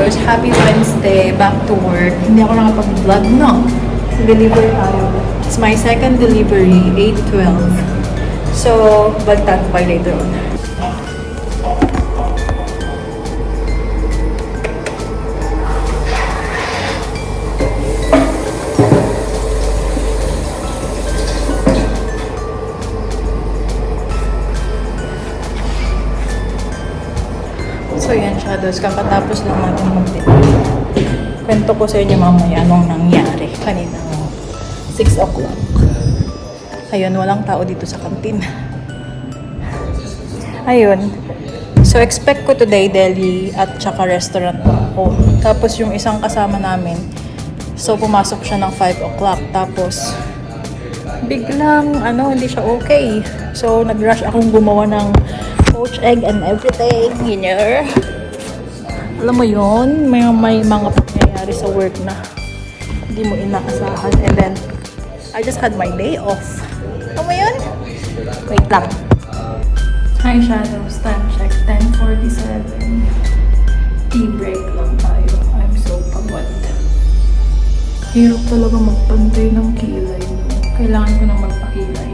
Shadows. Happy Wednesday. Back to work. Hindi ako nakapag-vlog, no? Deliver tayo. It's my second delivery, 8:12. So, bagtan pa later on. So yan, Shadows, kakatapos lang natin mag-deliver. Kwento ko sa inyo mamaya anong nangyari kaninang 6 o'clock. Ayun, walang tao dito sa kantin. Ayun. So expect ko today deli at tsaka restaurant na ako. Tapos yung isang kasama namin, so pumasok siya ng 5 o'clock. Tapos biglang hindi siya okay. So nag-rush akong gumawa ng poached egg and everything, you know. Alam mo yun, may mga pangyayari sa work na hindi mo inaasahan. And then, I just had my day off. Alam mo yun? Wait lang. Hi, Shadows. Time check, 10:47. Tea break lang tayo. I'm so pagod. Hirap talaga magpantay ng kilay. Kailangan ko nang magpakilay.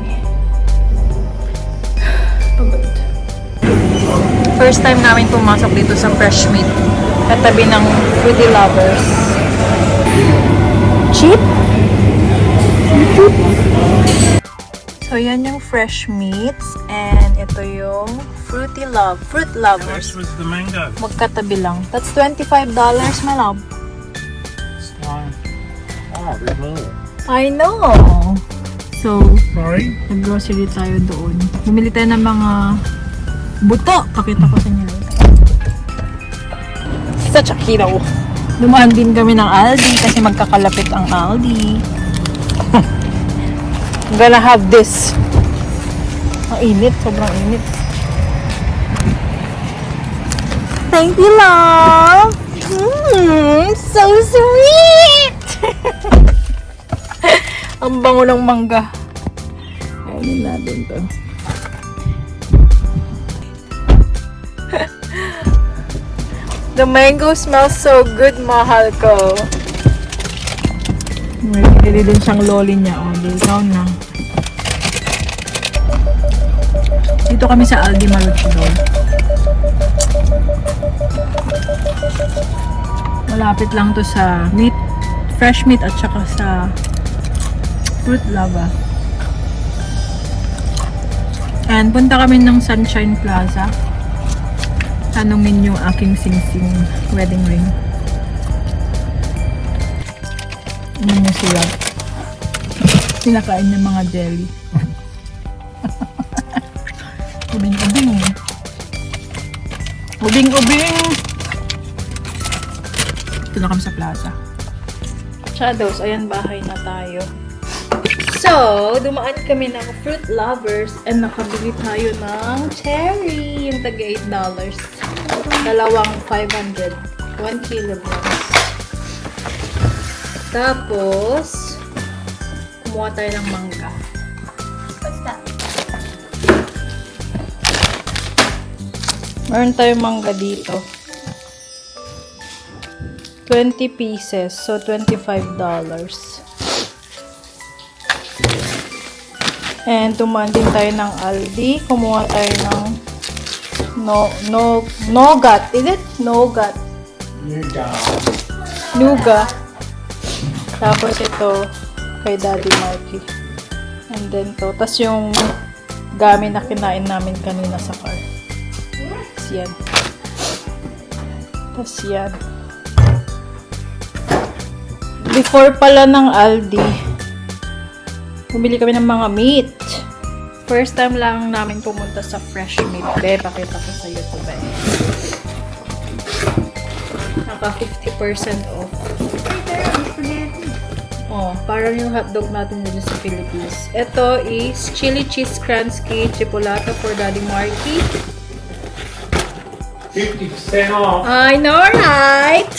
Pagod. First time namin pumasok dito sa Fresh Meat. Katabi ng Fruity Lovers. Cheap? Cheap? So, yan yung Fresh Meats. And ito yung Fruit Lovers. Which was the mango? Magkatabi lang. That's $25, my love. Oh, there's more. I know! So, Sorry? nag-grocery tayo doon. Bumili tayo ng mga buto. Pakita ko sa inyo later. Such a kilo. Dumaan din kami ng Aldi kasi magkakalapit ang Aldi. I'm gonna have this. Ang init. Sobrang init. Thank you, love! So sweet! Ang bango ng mangga. Ayun natin to. The mango smells so good, mahal ko. May pinili din siyang loli niya. O, discount na. Dito kami sa Aldi Maroochydore. Malapit lang to sa meat, fresh meat at saka sa Fruit Lava. And punta kami ng Sunshine Plaza. Tanungin yung aking sing-sing wedding ring. Ano niya sila? Sila kain ng mga jelly. Ubing-ubing. Ubing-ubing! Ito na kami sa plaza. Shadows, ayan, bahay na tayo. So, dumaan kami ng Fruit Lovers and nakabili tayo ng cherry. Yung taga $8. Dalawang 500. 1 kilograms. Tapos, kumuha tayo ng mangga. What's that? Meron tayong mangga dito. 20 pieces. So, $25. And tumaan din tayo ng Aldi. Kumuha tayo ng nougat. Is it? Nougat. Nougat. Tapos ito kay Daddy Marky. And then to. Tapos yung gami na kinain namin kanina sa car. Tapos yan. Tapos yan. Before pala ng Aldi, bumili kami ng mga meat. First time lang namin pumunta sa Fresh Meat. Pakita ko sa YouTube. Naka 50% off. Oh, parang yung hotdog natin dito sa Philippines. Ito is chili cheese Kransky chipolata for Daddy Marky. 50% off. I know, right?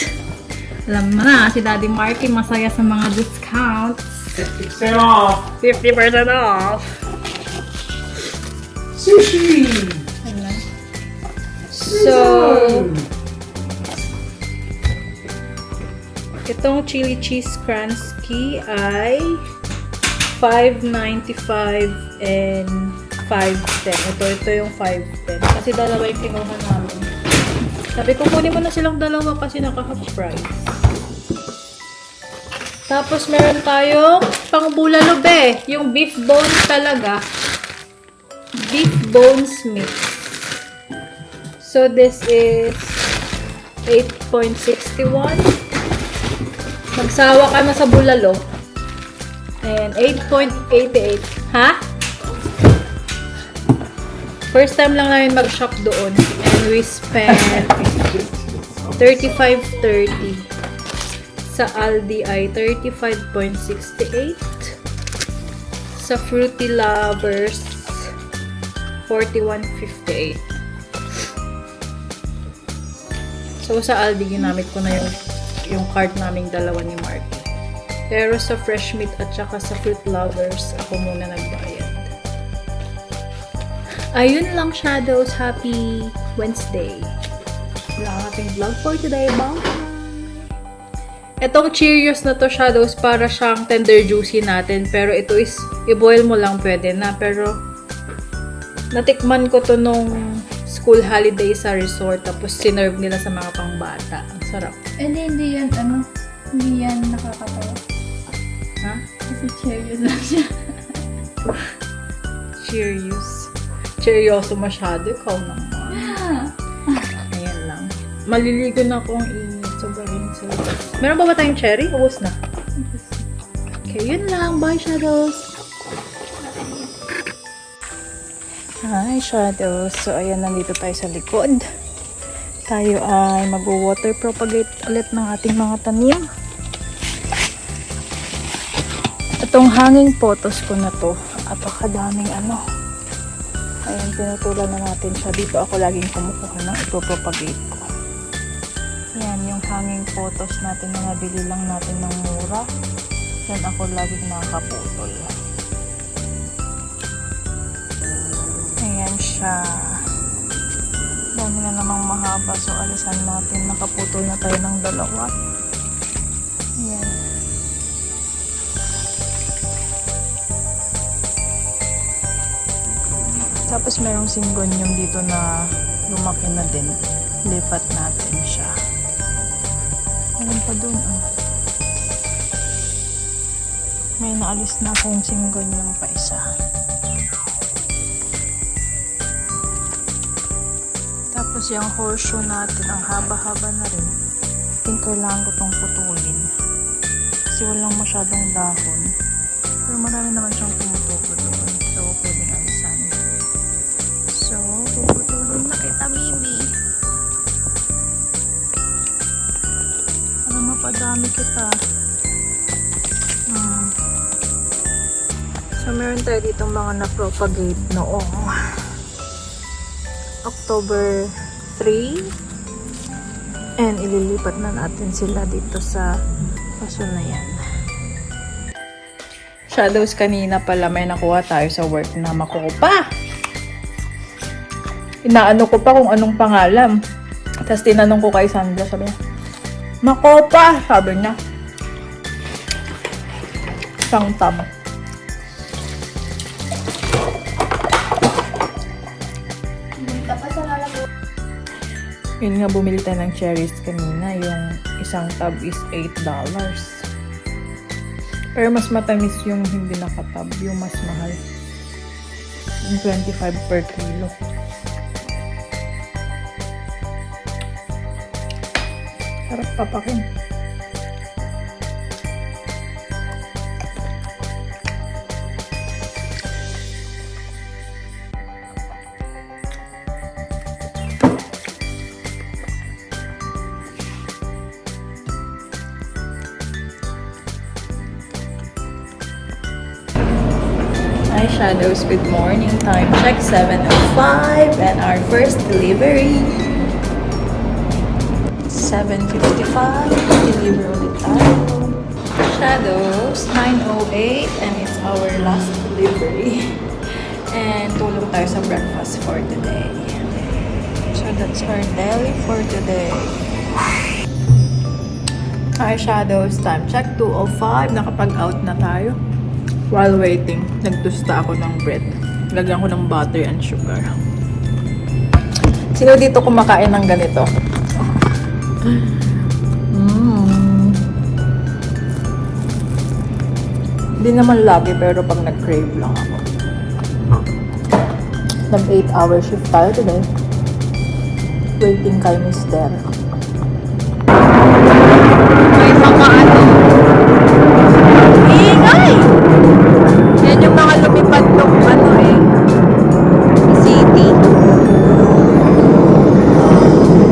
Alam mo na, si Daddy Marky masaya sa mga discounts. 50% off. 50% off. Sushi. So, Itong chili cheese Kransky ay $5.95 and $5.10. Ito yung $5.10. Kasi dalawa yung kinuha namin. Sabi ko, kunin mo na silang dalawa kasi naka-half price. Tapos meron tayong pang bulalo be. Yung beef bones talaga. Beef bones mix. So this is 8.61. Magsawa ka na sa bulalo. And 8.88. Ha? First time lang namin mag-shop doon. And we spent $35.30. Sa Aldi ay $35.68. Sa Fruity Lovers, $41.58. So, sa Aldi, ginamit ko na yung card naming dalawa ni Mark. Pero sa Fresh Meat at saka sa Fruit Lovers, ako muna nagbayad. Ayun lang, Shadows. Happy Wednesday. Wala ang ating vlog for today. Bye! Itong Cheerios na to, Shadows, para siyang tender juicy natin. Pero ito is, i-boil mo lang pwede na. Pero, natikman ko to nung school holiday sa resort. Tapos, sinerve nila sa mga pangbata. Ang sarap. Hindi yan, hindi yan nakakatawa. Ha? Kasi Cheerios lang siya. Cheerios. Cheerioso masyado. Ikaw naman. Ayan lang. Maliligo na akong sobrang sa. Meron ba tayong cherry? Ubus na. Okay, yun lang. Bye, Shadows! Hi, Shadows! So, ayan, nandito tayo sa likod. Tayo ay mag-water propagate ulit ng ating mga tanim. Itong hanging photos ko na to. Apakadaming Ayan, pinutulan na natin siya. Dito ako laging kumukuha ng ipropagate ko. Yan, yung hanging photos natin na nabili lang natin ng mura. Yan ako laging nakaputol. Ayan siya. Dami na namang mahaba. So, alisan natin. Nakaputol na tayo ng dalawa. Ayan. Tapos, merong singgonyum dito na lumaki na din. Lipat natin siya. Meron pa dun, May naalis na akong singgonyum pa isa. Tapos yung horseshoe natin, ang haba-haba na rin. I think kailangan ko itong putulin. Kasi walang masyadong dahon. Pero marami naman siyang tumutubo doon. So, pwedeng alisan. So, puputulin na kita, baby. Para mapadami kita. So, meron tayo ditong mga na-propagate noong October 3. And ililipat na natin sila dito sa paso na yan. Shadows, kanina pala may nakuha tayo sa work na makukupa. Inaano ko pa kung anong pangalan. Tapos tinanong ko kay Sandra, sabi niya, Makopa! Sabi niya. Isang tama. Yun nga, bumili tayo ng cherries kanina. Yung isang tub is $8. Pero mas matamis yung hindi nakatab. Yung mas mahal. Yung 25 per kilo. Sarap papakin. Hi, Shadows. Good morning. Time check 7:05 and our first delivery 7:55. Deliver ulit tayo. Shadows 9:08 and it's our last delivery. And tulong tayo sa breakfast for today. So that's our daily for today. Eyeshadows time check, 2:05. Nakapag-out na tayo. While waiting, nagtusta ako ng bread. Lagyan ko ng butter and sugar. Sino dito kumakain ng ganito? Hindi naman lagi, pero pag nag-crave lang ako. Nag 8-hour shift tayo today. Waiting kay Mister. May mga ano. Ingay! Yan yung mga lumipad ng ano eh. City.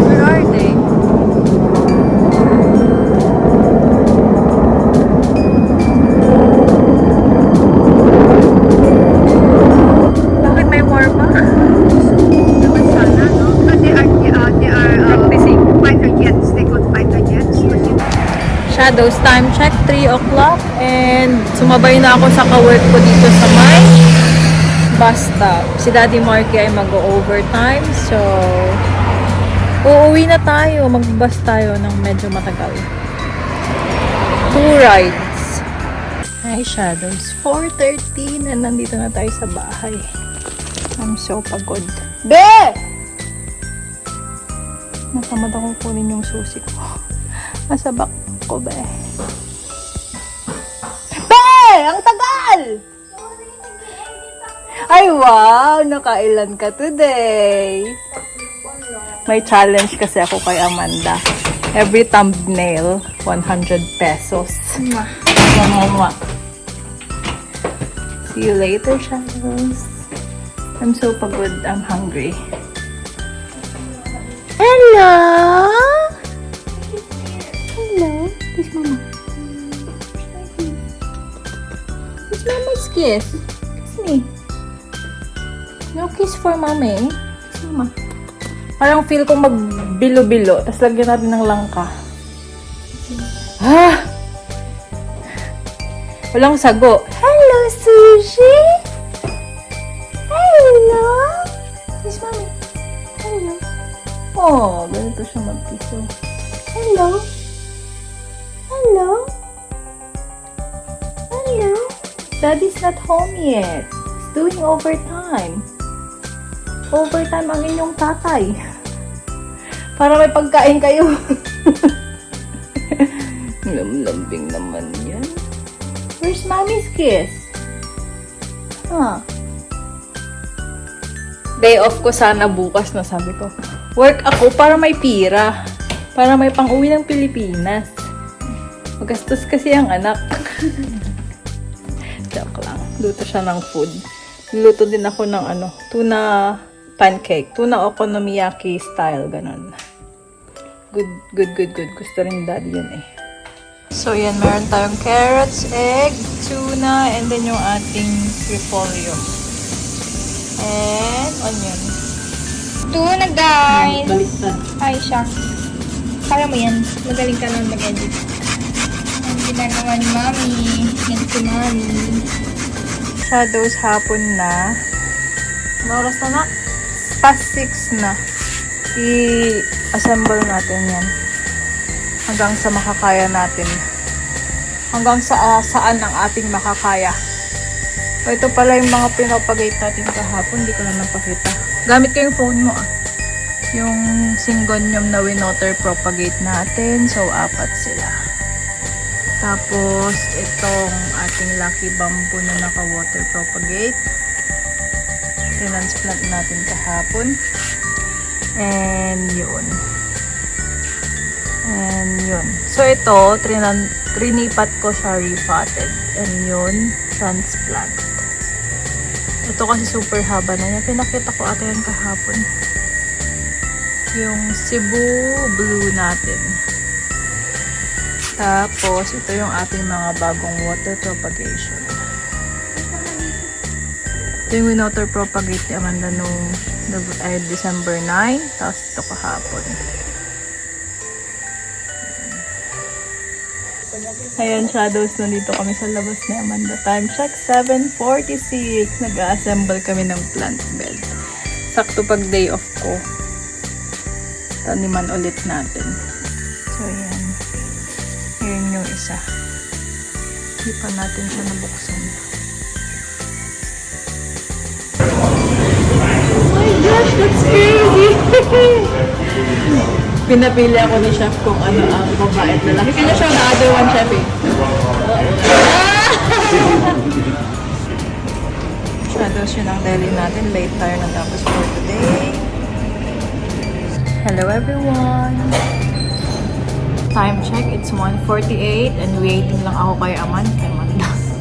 Where are they? Bakit may war pa? Naman sana, no? But they are Practicing. fighter jets. They call fighter jets. Shadows time check, 3 o'clock. And sumabay na ako sa ka-work ko dito sa may bus stop. Si Daddy Marky ay mag-overtime. So, uuwi na tayo. Mag-bus tayo ng medyo matagal. 2 rides. Hi, Shadows. 4:13 and nandito na tayo sa bahay. I'm so pagod. Be! Natamad akong kunin yung susi ko. Nasa back ko, be. Be! Ang tagal! Ay, wow! Nakailan ka today? May challenge kasi ako kay Amanda. Every thumbnail, 100 pesos. Mama. See you later, Shadows. I'm so pagod. I'm hungry. Hello? Hello? Kiss Mama. Kiss Mama's kiss. Kiss me. No kiss for Mama eh. Kiss Mama. Parang feel ko magbilo-bilo. Tapos lagyan natin ng langka. Ah! Walang sago. Hello, Sushi! Hello! Kiss Mama. Hello. Oh, ganito siya magpiso. Hello? Hello? Hello? Daddy's not home yet. He's doing overtime. Overtime ang inyong tatay. Para may pagkain kayo. Lamlambing naman yan. Where's Mommy's kiss? Huh? Day off ko sana bukas na, sabi ko. Work ako para may pira. Para may pang-uwi ng Pilipinas. Magastos kasi ang anak. Joke lang. Luto siya ng food. Luto din ako ng tuna pancake. Tuna okonomiyaki style. Ganon. Good. Gusto rin daddy yun eh. So yan, meron tayong carrots, egg, tuna, and then yung ating repolyo. And onion. Tuna, guys! Baliktad. Ay, siya. Kaya mo yan. Magaling ka lang mag-edit. Ang ginagawa ni Mami. Yan si Mami. Shadows hapon na. Ano oras na na? Past 6 na. I-assemble natin yan. Hanggang sa makakaya natin. Hanggang sa saan ang ating makakaya. O, ito pala yung mga pinapagate natin kahapon. Hindi ko na napakita. Gamit ko yung phone mo ah. Yung syngonium na winoter propagate natin. So, 4 sila. Tapos, itong ating lucky bamboo na naka-water propagate. Transplant natin kahapon. And yun. So, ito, trinipat ko siya repotted. And yun, transplant. Ito kasi super haba na yan. Pinakita ko ata yan kahapon. Yung Cebu blue natin. Tapos, ito yung ating mga bagong water propagation. Ito yung water propagate ni Amanda nung December 9. Tapos ito kahapon. Ayan, Shadows. Nandito kami sa labas ni Amanda. Time check, 7:46. Nag-assemble kami ng plant bed. Sakto pag day off ko. Taniman ulit natin. So, ayan. isa. Hindi pa natin siya nabuksan. Gosh, that's crazy! Pinapili ako ni Chef kung ano ang babae at lalaki. Can you show the other one, Chef? Shadows yun ang deli natin. Late tayo natapos for today. Hello everyone! Time check, it's 1:48 and waiting lang ako kay Amanda.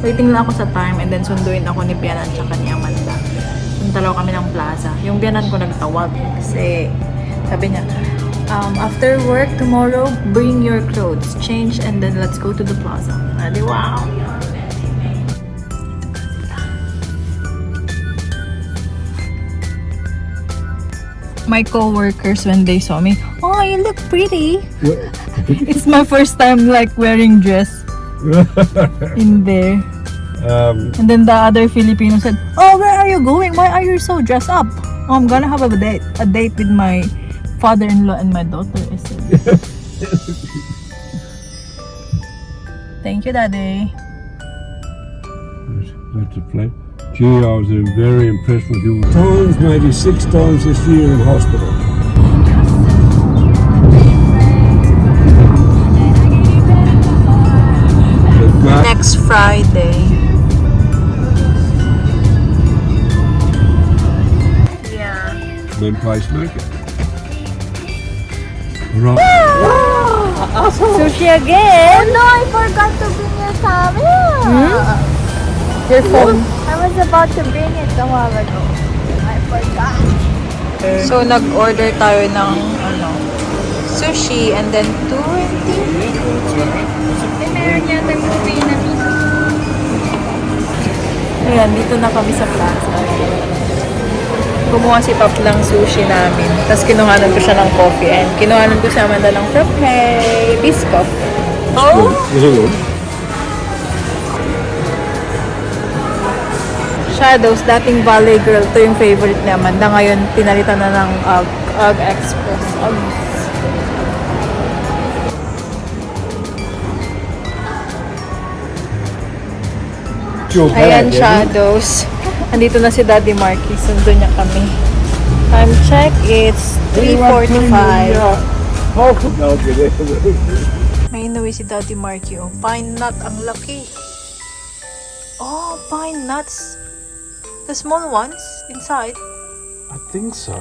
Waiting lang ako sa time and then sunduin ako ni Bianan at ni Amanda. Dalaw kami ng plaza. Yung biyanan ko nagtawag kasi sabi niya, after work tomorrow, bring your clothes, change, and then let's go to the plaza. Adi, wow! My co-workers, when they saw me, oh, you look pretty. It's my first time like wearing dress in there. And then the other Filipino said, "Oh, where are you going? Why are you so dressed up?" "Oh, I'm gonna have a date with my father-in-law and my daughter." I said. Thank you, Daddy. That's a flame. Gee, I was very impressed with you. Times, maybe 6 times this year in hospital. Next Friday. Yeah. Then pacemaker. Right. Sushi again. No, I forgot to bring your camera. Your phone. I was about to bring it a while ago. I forgot. So, nag-order tayo ng sushi and then 220. Meron yata yung movie na pizza. Ayan, dito na kami sa plaza. Kumuha si Pap lang sushi namin. Tapos kinuhanan ko siya ng coffee and kinuhanan ko si Amanda ng frappe biscuit. Oh! Shadows, dating Valley Girl. Ito yung favorite ni Amanda. Ngayon, pinalitan na ng UGG Express. Ayan, Shadows. Andito na si Daddy Marky. Sundo niya kami. Time check, it's 3:45. May inuwi si Daddy Marky. Oh, pine nut. Ang laki. Oh, pine nuts. The small ones inside. I think so.